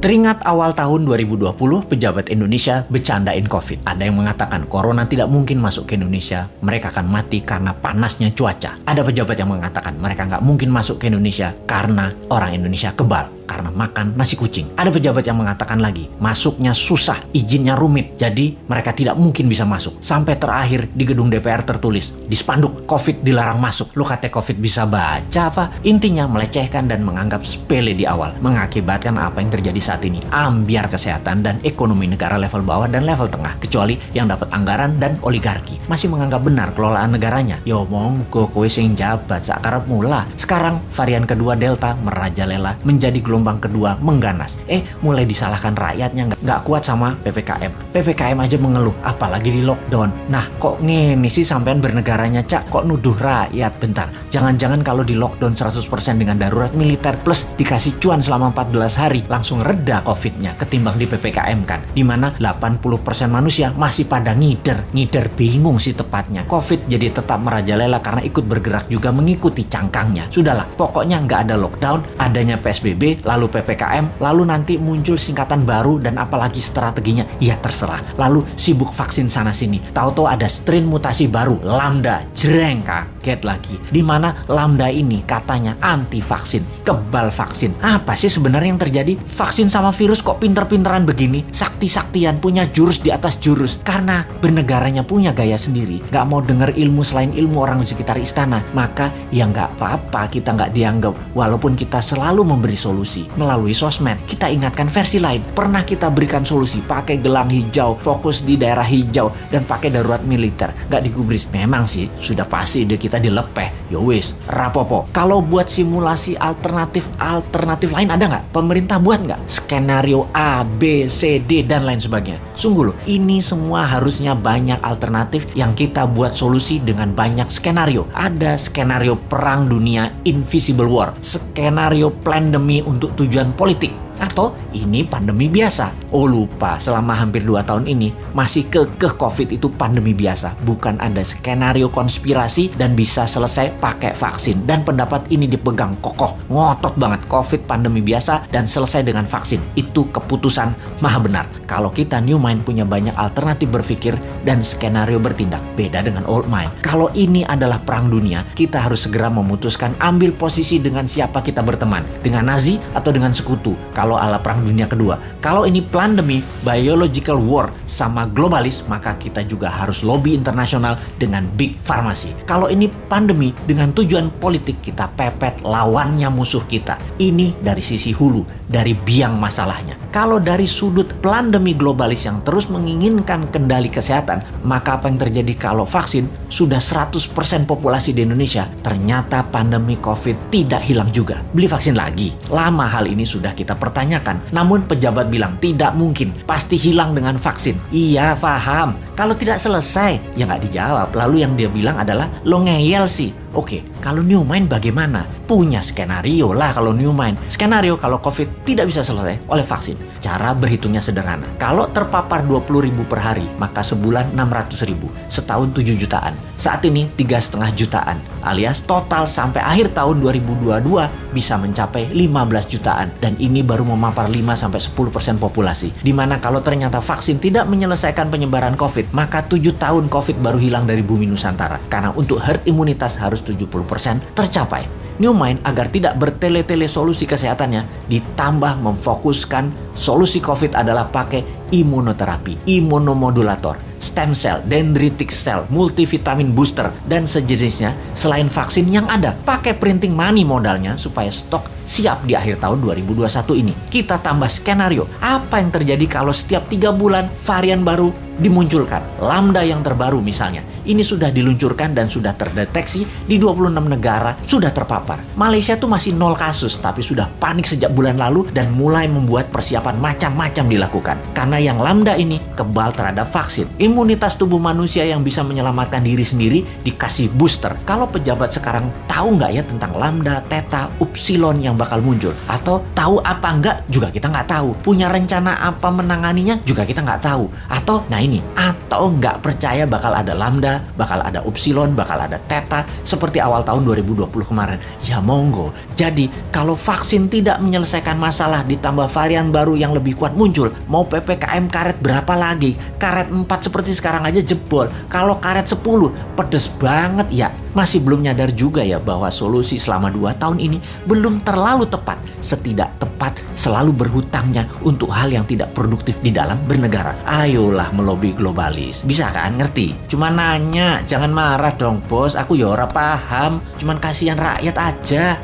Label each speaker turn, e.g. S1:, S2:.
S1: Teringat awal tahun 2020, pejabat Indonesia bercandain COVID. Ada yang mengatakan corona tidak mungkin masuk ke Indonesia, mereka akan mati karena panasnya cuaca. Ada pejabat yang mengatakan mereka nggak mungkin masuk ke Indonesia karena orang Indonesia kebal, karena makan nasi kucing. Ada pejabat yang mengatakan lagi, masuknya susah, izinnya rumit, jadi mereka tidak mungkin bisa masuk. Sampai terakhir di gedung DPR tertulis, di spanduk, COVID dilarang masuk. Lu kata COVID bisa baca apa? Intinya melecehkan dan menganggap sepele di awal, mengakibatkan apa yang terjadi saat ini, ambiar kesehatan dan ekonomi negara level bawah dan level tengah, kecuali yang dapat anggaran dan oligarki masih menganggap benar kelolaan negaranya. Yo monggo kowe sing jabat sakarep mula. Sekarang varian kedua Delta merajalela, menjadi gelombang kedua mengganas. Mulai disalahkan rakyatnya nggak kuat sama PPKM aja mengeluh, apalagi di lockdown. Nah kok ngene sih sampean bernegaranya, Cak? Kok nuduh rakyat? Bentar, jangan-jangan kalau di lockdown 100% dengan darurat militer plus dikasih cuan selama 14 hari langsung reda COVID-nya ketimbang di PPKM kan, dimana 80% manusia masih pada ngider bingung sih tepatnya. COVID jadi tetap merajalela karena ikut bergerak juga mengikuti cangkangnya. Sudahlah, pokoknya nggak ada lockdown, adanya PSBB, lalu PPKM, lalu nanti muncul singkatan baru dan apalagi strateginya, ya terserah. Lalu sibuk vaksin sana sini, tahu-tahu ada strain mutasi baru, Lambda, jreng, kaget lagi. Dimana Lambda ini katanya anti vaksin, kebal vaksin. Apa sih sebenarnya yang terjadi? Vaksin sama virus kok pinter-pinteran begini, sakti-saktian, punya jurus di atas jurus. Karena bernegaranya punya gaya sendiri, gak mau denger ilmu selain ilmu orang di sekitar istana, maka ya gak apa-apa kita gak dianggap, walaupun kita selalu memberi solusi melalui sosmed. Kita ingatkan versi lain, pernah kita berikan solusi pakai gelang hijau, fokus di daerah hijau, dan pakai darurat militer, gak digubris. Memang sih sudah pasti ide kita dilepeh, yowis rapopo. Kalau buat simulasi alternatif lain ada nggak? Pemerintah buat nggak? Skenario A, B, C, D, dan lain sebagainya. Sungguh loh, ini semua harusnya banyak alternatif yang kita buat solusi dengan banyak skenario. Ada skenario perang dunia invisible war, skenario pandemi untuk tujuan politik, atau ini pandemi biasa. Oh lupa, selama hampir 2 tahun ini masih kekeh COVID itu pandemi biasa, bukan ada skenario konspirasi dan bisa selesai pakai vaksin. Dan pendapat ini dipegang kokoh, ngotot banget, COVID pandemi biasa dan selesai dengan vaksin. Itu keputusan maha benar. Kalau kita New Mind punya banyak alternatif berpikir dan skenario bertindak, beda dengan Old Mind. Kalau ini adalah perang dunia, kita harus segera memutuskan ambil posisi dengan siapa kita berteman, dengan Nazi atau dengan sekutu. Kalau ala perang dunia kedua. Kalau ini pandemi, biological war sama globalis, maka kita juga harus lobby internasional dengan big pharmacy. Kalau ini pandemi dengan tujuan politik, kita pepet lawannya musuh kita. Ini dari sisi hulu, dari biang masalahnya. Kalau dari sudut pandemi globalis yang terus menginginkan kendali kesehatan, maka apa yang terjadi kalau vaksin sudah 100% populasi di Indonesia, ternyata pandemi COVID tidak hilang juga. Beli vaksin lagi. Lama hal ini sudah kita pertanyakan, namun pejabat bilang tidak mungkin, pasti hilang dengan vaksin. Iya, paham. Kalau tidak selesai, ya nggak dijawab. Lalu yang dia bilang adalah, lo ngeyel sih. Oke, kalau New Mind bagaimana? Punya skenario lah kalau New Mind. Skenario kalau COVID tidak bisa selesai oleh vaksin. Cara berhitungnya sederhana. Kalau terpapar 20.000 per hari, maka sebulan 600.000. Setahun 7 jutaan. Saat ini 3,5 jutaan. Alias total sampai akhir tahun 2022 bisa mencapai 15 jutaan. Dan ini baru memapar 5-10% populasi. Dimana kalau ternyata vaksin tidak menyelesaikan penyebaran COVID, maka 7 tahun COVID baru hilang dari bumi Nusantara. Karena untuk herd imunitas harus 70% tercapai. New Mind agar tidak bertele-tele solusi kesehatannya, ditambah memfokuskan solusi COVID adalah pakai imunoterapi, imunomodulator, stem cell, dendritic cell, multivitamin booster, dan sejenisnya selain vaksin yang ada. Pakai printing money modalnya supaya stok siap di akhir tahun 2021 ini. Kita tambah skenario, apa yang terjadi kalau setiap 3 bulan varian baru dimunculkan. Lambda yang terbaru misalnya, ini sudah diluncurkan dan sudah terdeteksi di 26 negara, sudah terpapar. Malaysia tuh masih 0 kasus, tapi sudah panik sejak bulan lalu dan mulai membuat persiapan macam-macam dilakukan. Karena yang Lambda ini kebal terhadap vaksin. Imunitas tubuh manusia yang bisa menyelamatkan diri sendiri dikasih booster. Kalau pejabat sekarang tahu nggak ya tentang lambda, theta, upsilon yang bakal muncul? Atau tahu apa nggak juga kita nggak tahu. Punya rencana apa menanganinya juga kita nggak tahu. Atau nggak percaya bakal ada lambda, bakal ada upsilon, bakal ada theta seperti awal tahun 2020 kemarin. Ya monggo. Jadi kalau vaksin tidak menyelesaikan masalah ditambah varian baru yang lebih kuat muncul, mau PPKM karet berapa lagi? Karet 4 seperti sekarang aja jebol. Kalau karet 10 pedes banget ya. Masih belum nyadar juga ya bahwa solusi selama 2 tahun ini belum terlalu tepat. Setidak tepat selalu berhutangnya untuk hal yang tidak produktif di dalam bernegara. Ayolah melobi globalis. Bisa kan ngerti? Cuma nanya, jangan marah dong bos. Aku ya ora paham. Cuman kasihan rakyat aja.